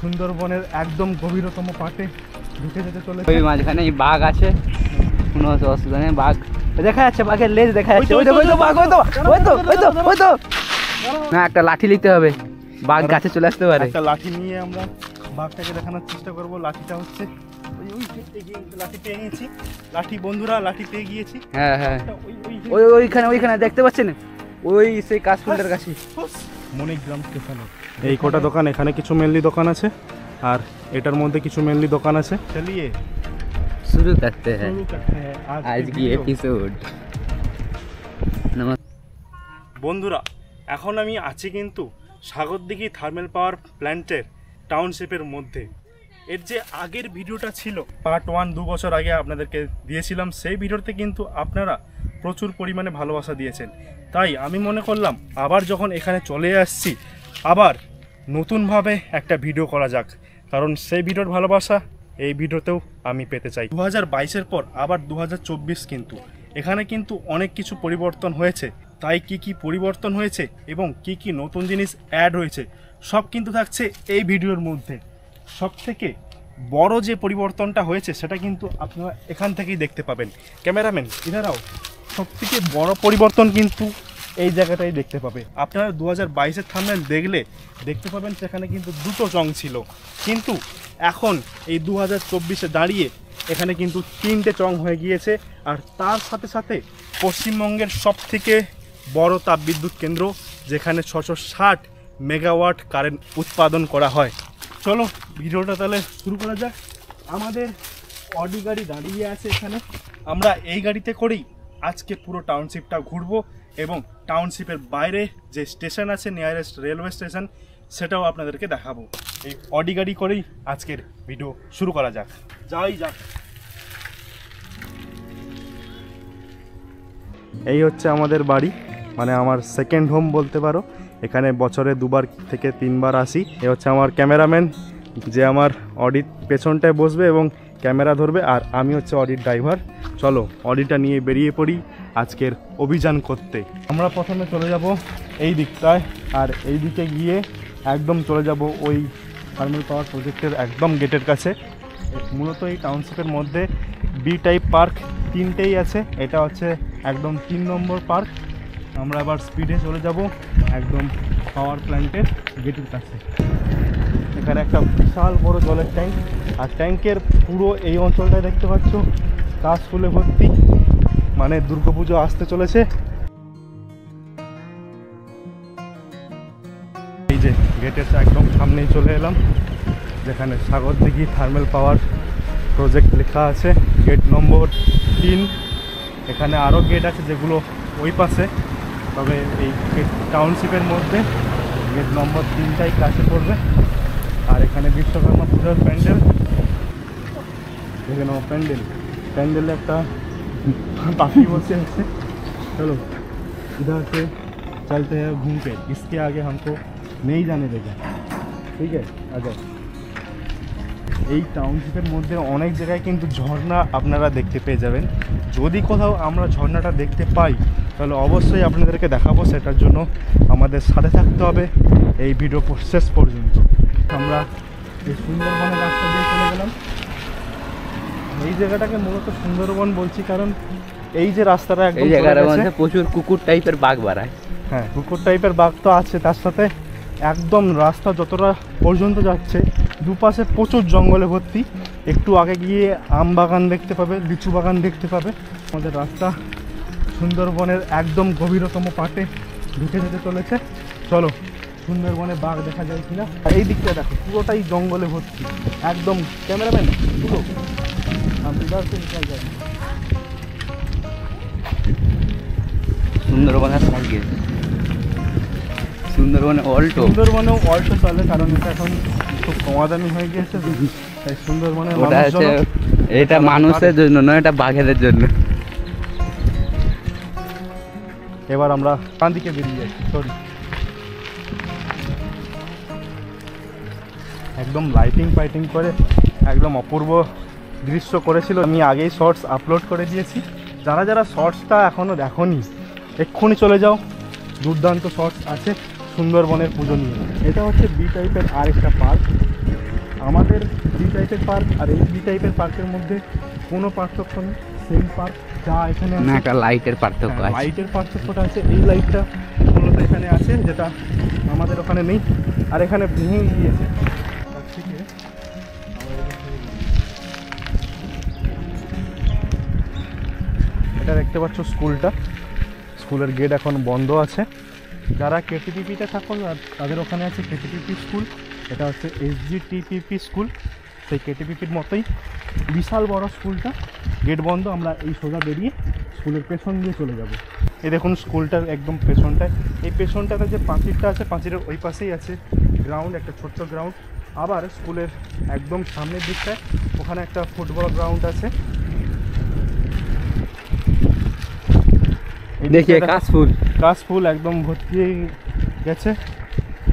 সুন্দরবনের একদম গভীরতম পার্টে ঢুকে যেতে চলেছে। ওই মাঝখানে বাঘ আছে, কোনো অসুবিধা নেই। বাঘ দেখা যাচ্ছে, বাঘের লেজ দেখা যাচ্ছে। ওই তো বাঘ, ওই তো না, একটা লাঠি নিতে হবে, বাঘ গাছে চলে আসতে পারে। একটা লাঠি নিয়ে আমরা বাঘটাকে দেখানোর চেষ্টা করবো। লাঠিটা হচ্ছে লাঠি পেয়ে গিয়েছি, লাঠি বন্ধুরা, লাঠি পেয়ে গিয়েছি। হ্যাঁ হ্যাঁ, ওইখানে দেখতে পাচ্ছেন, ওই সেই কাশফুলের কাছে মণিগ্রাম স্টেশনে এই কটা দোকান, এখানে কিছু মেনলি দোকান আছে আর এটার মধ্যে কিছু মেনলি দোকান আছে। চলিয়ে শুরু করতে हैं आज की एपिसोड। বন্ধুরা, এখন আমি আছি কিন্তু সাগরদিঘি থার্মাল পাওয়ার প্ল্যান্টের টাউনশিপের মধ্যে। এর যে আগের ভিডিওটা ছিল পার্ট 1 2 বছর আগে আপনাদেরকে দিয়েছিলাম, সেই ভিডিওতে কিন্তু আপনারা প্রচুর পরিমাণে ভালোবাসা দিয়েছেন। তাই আমি মনে করলাম আবার যখন এখানে চলে আসছি, আবার নতুনভাবে একটা ভিডিও করা যাক, কারণ সেই ভিডিওর ভালোবাসা এই ভিডিওতেও আমি পেতে চাই। 2022-এর পর আবার 2024 কিন্তু এখানে কিন্তু অনেক কিছু পরিবর্তন হয়েছে। তাই কি পরিবর্তন হয়েছে এবং কি নতুন জিনিস অ্যাড হয়েছে সব কিন্তু থাকছে এই ভিডিওর মধ্যে। সবথেকে বড় যে পরিবর্তনটা হয়েছে সেটা কিন্তু আপনারা এখান থেকেই দেখতে পাবেন। ক্যামেরাম্যান ইধারাও, সবথেকে বড় পরিবর্তন কিন্তু এই জায়গাটাই দেখতে পাবে। আপনারা 2022-এর থাম্বনেল দেখলে দেখতে পাবেন সেখানে কিন্তু দুটো চং ছিল, কিন্তু এখন এই 2024-এ দাঁড়িয়ে এখানে কিন্তু 3টে চং হয়ে গিয়েছে। আর তার সাথে সাথে পশ্চিমবঙ্গের সবথেকে বড় তাপবিদ্যুৎ কেন্দ্র, যেখানে 660 মেগাওয়াট কারেন্ট উৎপাদন করা হয়। চলো ভিডিওটা তাহলে শুরু করা যাক। আমাদের অডি গাড়ি দাঁড়িয়ে আছে এখানে, আমরা এই গাড়িতে করেই আজকে পুরো টাউনশিপটা ঘুরবো এবং টাউনশিপের বাইরে যে স্টেশন আছে, নিয়ারেস্ট রেলওয়ে স্টেশন, সেটাও আপনাদেরকে দেখাবো। এই অডি গাড়ি করেই আজকের ভিডিও শুরু করা যাক, যাক। এই হচ্ছে আমাদের বাড়ি, মানে আমার সেকেন্ড হোম বলতে পারো। এখানে বছরে 2বার থেকে 3বার আসি। এ হচ্ছে আমার ক্যামেরাম্যান, যে আমার অডির পেছনটায় বসবে এবং ক্যামেরা ধরবে, আর আমি হচ্ছে অডির ড্রাইভার। চলো অডিটা নিয়ে বেরিয়ে পড়ি আজকের অভিযান করতে। আমরা প্রথমে চলে যাব এই দিকটায়, আর এই দিকে গিয়ে একদম চলে যাব ওই থার্মাল পাওয়ার প্রজেক্টের একদম গেটের কাছে। মূলত এই টাউনশিপের মধ্যে বি টাইপ পার্ক 3টেই আছে, এটা হচ্ছে একদম 3 নম্বর পার্ক। আমরা আবার স্পিডে চলে যাব একদম পাওয়ার প্ল্যান্টের গেটের কাছে। এখানে একটা বিশাল বড় জলের ট্যাঙ্ক, আর ট্যাঙ্কের পুরো এই অঞ্চলটায় দেখতে পাচ্ছ কাশ ফুলে ভর্তি, মানে দুর্গাপুজো আসতে চলেছে। এই যে গেটের একদম সামনেই চলে এলাম, যেখানে সাগরদিঘি থার্মাল পাওয়ার প্রজেক্ট লেখা আছে, গেট নম্বর 3। এখানে আরও গেট আছে যেগুলো ওই পাশে, তবে এই টাউনশিপের মধ্যে গেট নম্বর 3টাই কাছে পড়বে। আর এখানে বিশ্বকর্মা পূজার প্যান্ডেল, দেখে নেব প্যান্ডেলে একটা पाखी बसे हैं। चलो इधर से चलते हैं घूम के, इसके आगे हमको नहीं जाने देगा, ठीक है। আচ্ছা, এই টাউনশিপের মধ্যে অনেক জায়গায় কিন্তু ঝর্ণা আপনারা দেখতে পেয়ে যাবেন। যদি কোথাও আমরা ঝর্ণাটা দেখতে পাই তাহলে অবশ্যই আপনাদেরকে দেখাবো, সেটার জন্য আমাদের সাথে থাকতে হবে এই ভিডিও শেষ পর্যন্ত। আমরা এই সুন্দরবনের রাস্তা দিয়ে চলে গেলাম। এই জায়গাটাকে মূলত সুন্দরবন বলছি কারণ এই যে রাস্তাটা একদম, এই জায়গাটার মধ্যে প্রচুর কুকুর টাইপের বাঘ বাড়ায়। হ্যাঁ, কুকুর টাইপের বাঘ তো আছে, তার সাথে একদম রাস্তা যতটা পর্যন্ত যাচ্ছে দুপাশে প্রচুর জঙ্গলে ভর্তি। একটু আগে গিয়ে আম বাগান দেখতে পাবে, লিচু বাগান দেখতে পাবে। আমাদের রাস্তা সুন্দরবনের একদম গভীরতম পার্টে ঢুকে যেতে চলেছে। চলো সুন্দরবনে বাঘ দেখা যায় কিনা। এই দিকটা দেখো, পুরোটাই জঙ্গলে ভর্তি একদম। ক্যামেরাম্যান পুরো সুন্দরবনের সাইকেল, সুন্দরবনেও অল্টো চলে, কারণ এটা এখন খুব কমা দামি হয়ে গিয়েছে। তাই সুন্দরবনে ওটা হচ্ছে, এটা মানুষের জন্য নয়, এটা বাঘেদের জন্য। এবার আমরা ডান দিকে বেরিয়ে যাচ্ছি, সরি। একদম লাইটিং করে একদম অপূর্ব দৃশ্য করেছিল। আমি আগেই শর্টস আপলোড করে দিয়েছি, যারা শর্টসটা এখনও দেখোনি এক্ষুনি চলে যাও, দুর্দান্ত শর্টস আছে সুন্দরবনের পুজো নিয়ে। এটা হচ্ছে বি টাইপের আর একটা পার্ক, বি টাইপের পার্ক আর এই বি টাইপের পার্কের মধ্যে কোনো পার্থক্য নেই, সেম পার্ক যা এখানে না, একটা লাইটের পার্থক্য আছে। লাইটের পার্থক্যটা আছে, এই লাইটটা মূলত এখানে আছে যেটা আমাদের ওখানে নেই, আর এখানে ভেঙে গিয়েছে। তার থেকে এটা দেখতে পাচ্ছ স্কুলটা, স্কুলের গেট এখন বন্ধ আছে। যারা কেটিপিপিতে থাকুন তাদের ওখানে আছে কেটিপিপি স্কুল, এটা হচ্ছে SGTPP স্কুল, সেই কেটিপিপির মতোই বিশাল বড় স্কুলটা, গেট বন্ধ। আমরা এই সোজা বেরিয়ে স্কুলের পেছন দিয়ে চলে যাব। এই দেখুন স্কুলটার একদম পেছনটায়, এই পেছনটাতে যে পাঁচিরটা আছে পাঁচিরের ওই পাশেই আছে গ্রাউন্ড, একটা ছোট্ট গ্রাউন্ড। আবার স্কুলের একদম সামনের দিকটায় ওখানে একটা ফুটবল গ্রাউন্ড আছে। দেখিয়ে কাশফুল কাশফুল একদম ভর্তি হয়ে গেছে,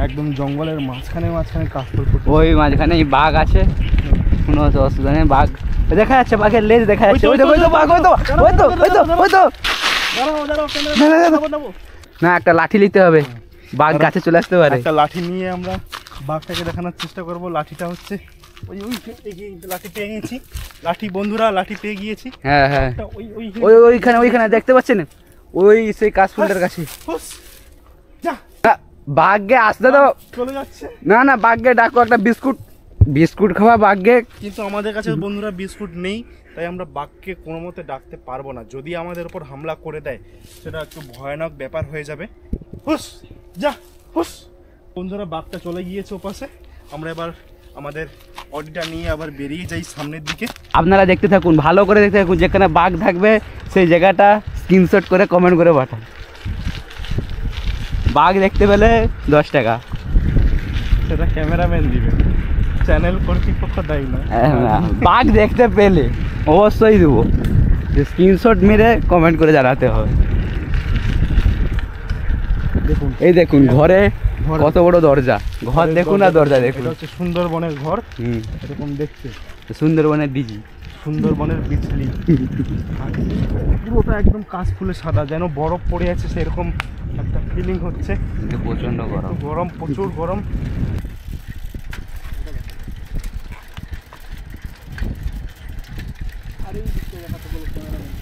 একদম জঙ্গলের মাঝখানে মাঝখানে কাশফুল। ওই মাঝখানে বাঘ আছে, কোনো অসুবিধা নেই। বাঘ দেখা যাচ্ছে, বাঘের লেজ দেখা যাচ্ছে। ওই তো বাঘ, ওই তো ওই তো ওই তো ওই তো। না, একটা লাঠি নিতে হবে, বাঘ গাছে চলে আসতে পারে। একটা লাঠি নিয়ে আমরা বাঘটাকে দেখানোর চেষ্টা করব। লাঠিটা হচ্ছে ওই লাঠি পেয়ে গেছি, লাঠি বন্ধুরা, লাঠি পেয়ে গিয়েছি। হ্যাঁ হ্যাঁ, ওইখানে দেখতে পাচ্ছেন, ওই সেই কাশফুলটার কাছে। বাঘকে আসতে দাও, চলে যাচ্ছে। না বাঘকে ডাকো, একটা বিস্কুট খাওয়া বাঘকে। কিন্তু আমাদের কাছে বন্ধুরা বিস্কুট নেই, তাই আমরা বাঘকে কোনো মতে ডাকতে পারবো না। যদি আমাদের উপর হামলা করে দেয় সেটা একটু ভয়ানক ব্যাপার হয়ে যাবে। হুস যা হুস। বন্ধুরা বাঘটা চলে গিয়েছে ওপাশে, আমরা এবার আমাদের অডিটা নিয়ে আবার বেরিয়ে যাই সামনের দিকে। আপনারা দেখতে থাকুন, ভালো করে দেখতে থাকুন, যেখানে বাঘ থাকবে সেই জায়গাটা স্ক্রিনশট করে কমেন্ট করে পাঠান। বাঘ দেখতে পেলে 10 টাকা, সেটা ক্যামেরাম্যান দিবে, চ্যানেল কর্তৃপক্ষ দেয় না। বাঘ দেখতে পেলে অবশ্যই দেবো, যে স্ক্রিনশট মেরে কমেন্ট করে জানাতে হবে। দেখুন, এই দেখুন ঘরে কত বড় দরজা, ঘর দেখুন আর দরজা দেখুন। এটা হচ্ছে সুন্দরবনের ঘর, এরকম দেখতে সুন্দরবনের ডিজি, সুন্দরবনের বিচলি। পুরোটা একদম কাশফুলে সাদা, যেন বরফ পড়ে আছে সেরকম একটা ফিলিং হচ্ছে। প্রচন্ড গরম, গরম, প্রচুর গরম।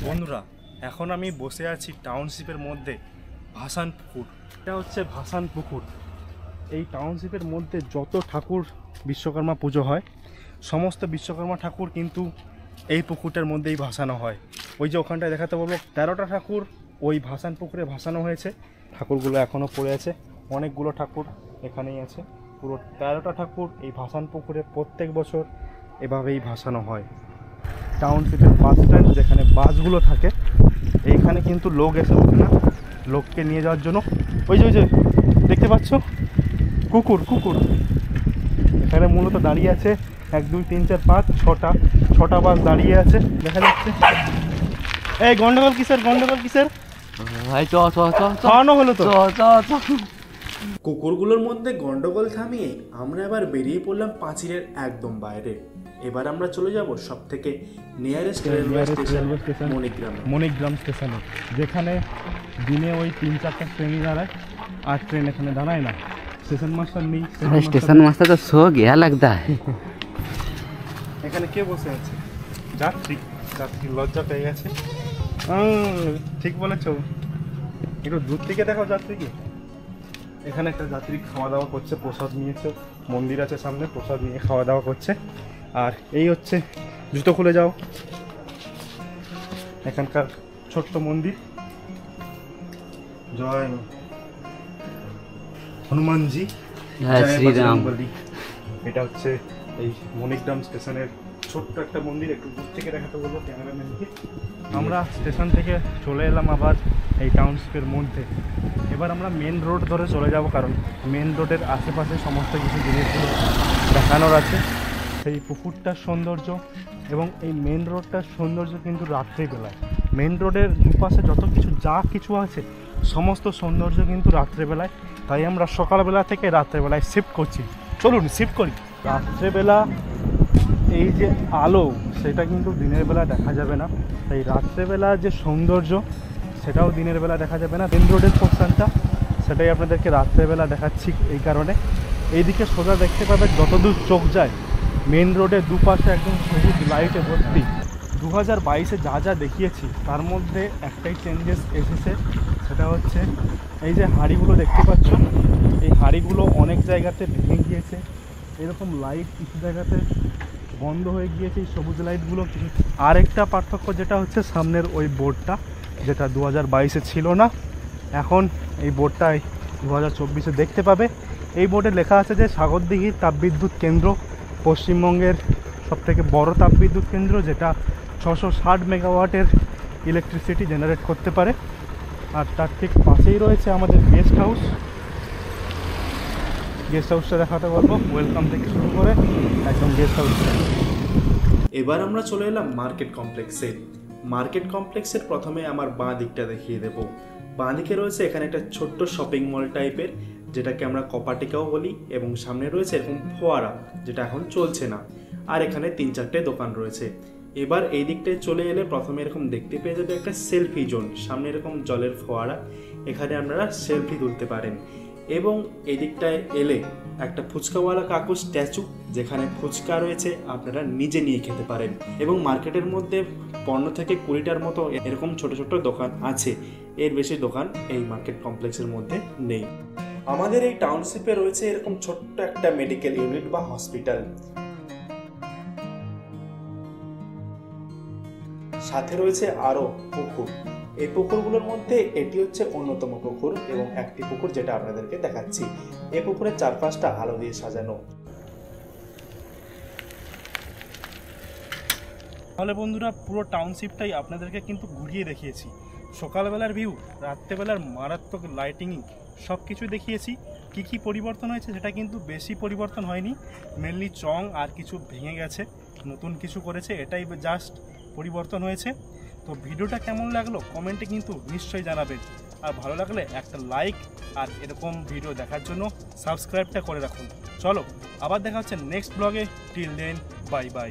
বন্ধুরা এখন আমি বসে আছি টাউনশিপের মধ্যে ভাসান পুকুর। এটা হচ্ছে ভাসান পুকুর। এই টাউনশিপের মধ্যে যত ঠাকুর বিশ্বকর্মা পুজো হয়, সমস্ত বিশ্বকর্মা ঠাকুর কিন্তু এই পুকুরটার মধ্যেই ভাসানো হয়। ওই যে ওখানটায় দেখাতে বলবো 13টা ঠাকুর ওই ভাসান পুকুরে ভাসানো হয়েছে। ঠাকুরগুলো এখনও পড়ে আছে, অনেকগুলো ঠাকুর এখানেই আছে। পুরো 13টা ঠাকুর এই ভাসান পুকুরে প্রত্যেক বছর এভাবেই ভাসানো হয়। টাউনশিপের বাস স্ট্যান্ড, যেখানে বাসগুলো থাকে, এইখানে কিন্তু লোক এসে ওঠে না লোককে নিয়ে যাওয়ার জন্য। ওই যে দেখতে পাচ্ছ কুকুর এখানে মূলত দাঁড়িয়ে আছে 1 2 3 4 5 6টা বাস দাঁড়িয়ে আছে দেখা যাচ্ছে। এই গন্ডগোল কিসের খাওয়ানো হলো তো। কুকুরগুলোর মধ্যে গন্ডগোল থামিয়ে আমরা এবার বেরিয়ে পড়লাম পাঁচিরের একদম বাইরে। এবার আমরা চলে যাব সব থেকে নিয়ারেস্ট রেলওয়ে স্টেশন মণিগ্রাম স্টেশনে, যেখানে দিনে ওই 3-4টা ট্রেনই দাঁড়ায়, আর ট্রেন এখানে দাঁড়ায় না। স্টেশন মাস্টার নেই। স্টেশন মাস্টার তো সো গিয়া লাগতা है। এখানে কে বসে আছে? যাত্রী লজ্জা পেয়ে গেছে। ঠিক বলেছো, একটু দূর থেকে দেখো যাত্রীকে। এখানে একটা যাত্রী খাওয়া দাওয়া করছে, প্রসাদ নিয়েছে, মন্দির আছে সামনে, প্রসাদ নিয়ে খাওয়া দাওয়া করছে। আর এই হচ্ছে, জুতো খুলে যাও, এখানকার ছোট্ট মন্দির। জয় হনুমানজি, জয় শ্রীরাম। এটা হচ্ছে এই মণিগ্রাম স্টেশনের ছোট্ট একটা মন্দির। একটু দূর থেকে দেখাতে বলবো ক্যামেরাম্যানকে। আমরা স্টেশন থেকে চলে এলাম আবার এই টাউনশিপের মধ্যে। এবার আমরা মেন রোড ধরে চলে যাব, কারণ মেন রোডের আশেপাশে সমস্ত কিছু জিনিসগুলো দেখানোর আছে। সেই পুকুরটার সৌন্দর্য এবং এই মেন রোডটার সৌন্দর্য কিন্তু রাত্রিবেলায়, মেন রোডের দুপাশে যা কিছু আছে সমস্ত সৌন্দর্য কিন্তু রাত্রেবেলায়। তাই আমরা সকালবেলা থেকে রাত্রেবেলায় শিফট করছি। চলুন শিফট করি। রাত্রেবেলা এই যে আলো, সেটা কিন্তু দিনের বেলা দেখা যাবে না। তাই রাত্রেবেলা যে সৌন্দর্য, সেটাও দিনের বেলা দেখা যাবে না। মেন রোডের পোর্শনটা সেটাই আপনাদেরকে রাত্রেবেলা দেখাচ্ছি। এই কারণে এইদিকে সোজা দেখতে পাবে, যতদূর চোখ যায় মেন রোডের দুপাশে একদম সবুজ লাইটে ভর্তি। 2022-এ যা যা দেখিয়েছি তার মধ্যে একটাই চেঞ্জেস এসেছে, সেটা হচ্ছে এই যে হাঁড়িগুলো দেখতে পাচ্ছ, এই হাঁড়িগুলো অনেক জায়গাতে ভেঙে গিয়েছে। এরকম লাইট কিছু জায়গাতে বন্ধ হয়ে গিয়েছে এই সবুজ লাইটগুলো। আর একটা পার্থক্য যেটা হচ্ছে সামনের ওই বোর্ডটা, যেটা 2022-এ ছিল না, এখন এই বোর্ডটাই 2024-এ দেখতে পাবে। এই বোর্ডে লেখা আছে যে সাগরদিঘি তাপবিদ্যুৎ কেন্দ্র পশ্চিমবঙ্গের সবথেকে বড় তাপবিদ্যুৎ কেন্দ্র, যেটা 660 মেগাওয়াটের ইলেকট্রিসিটি জেনারেট করতে পারে। আর তার ঠিক পাশেই রয়েছে আমাদের গেস্ট হাউস। গেস্ট হাউসটা দেখাতে পারবো, ওয়েলকাম থেকে শুরু করে একদম গেস্ট হাউস। এবার আমরা চলে এলাম মার্কেট কমপ্লেক্সে। মার্কেট কমপ্লেক্সের প্রথমে আমার বাঁ দিকটা দেখিয়ে দেবো। বাঁ দিকে রয়েছে এখানে একটা ছোট্ট শপিং মল টাইপের, যেটাকে আমরা কপাটিকাও বলি, এবং সামনে রয়েছে এরকম ফোয়ারা, যেটা এখন চলছে না। আর এখানে 3-4টে দোকান রয়েছে। এবার এই দিকটায় চলে এলে প্রথমে এরকম দেখতে পেয়ে যাবে একটা সেলফি জোন, সামনে এরকম জলের ফোয়ারা, এখানে আপনারা সেলফি তুলতে পারেন। এবং এই দিকটায় এলে একটা ফুচকাওয়ালা কাকু স্ট্যাচু, যেখানে ফুচকা রয়েছে, আপনারা নিজে নিয়ে খেতে পারেন। এবং মার্কেটের মধ্যে 15 থেকে 20টার মতো এরকম ছোট ছোট দোকান আছে, এর বেশি দোকান এই মার্কেট কমপ্লেক্সের মধ্যে নেই। আমাদের এই টাউনশিপে রয়েছে এরকম ছোট্ট একটা মেডিকেল ইউনিট বা হসপিটাল, সাথে রয়েছে আরো পুকুর। এই পুকুরগুলোর মধ্যে এটি হচ্ছে অন্যতম পুকুর, এবং একটি পুকুর যেটা আপনাদেরকে দেখাচ্ছি। এই পুকুরের চারপাশটা আলো দিয়ে সাজানো। তাহলে বন্ধুরা, পুরো টাউনশিপটাই আপনাদেরকে কিন্তু ঘুরিয়ে দেখিয়েছি। সকালবেলার ভিউ, রাত্রেবেলার মারাত্মক লাইটিং, সব কিছু দেখিয়েছি। কি কি পরিবর্তন হয়েছে সেটা কিন্তু বেশি পরিবর্তন হয়নি, মেনলি চং আর কিছু ভেঙে গেছে, নতুন কিছু করেছে, এটাই জাস্ট পরিবর্তন হয়েছে। তো ভিডিওটা কেমন লাগলো কমেন্টে কিন্তু নিশ্চয়ই জানাবেন। আর ভালো লাগলে একটা লাইক, আর এরকম ভিডিও দেখার জন্য সাবস্ক্রাইবটা করে রাখুন। চলো আবার দেখা হচ্ছে নেক্সট ব্লগে। Till then, bye by.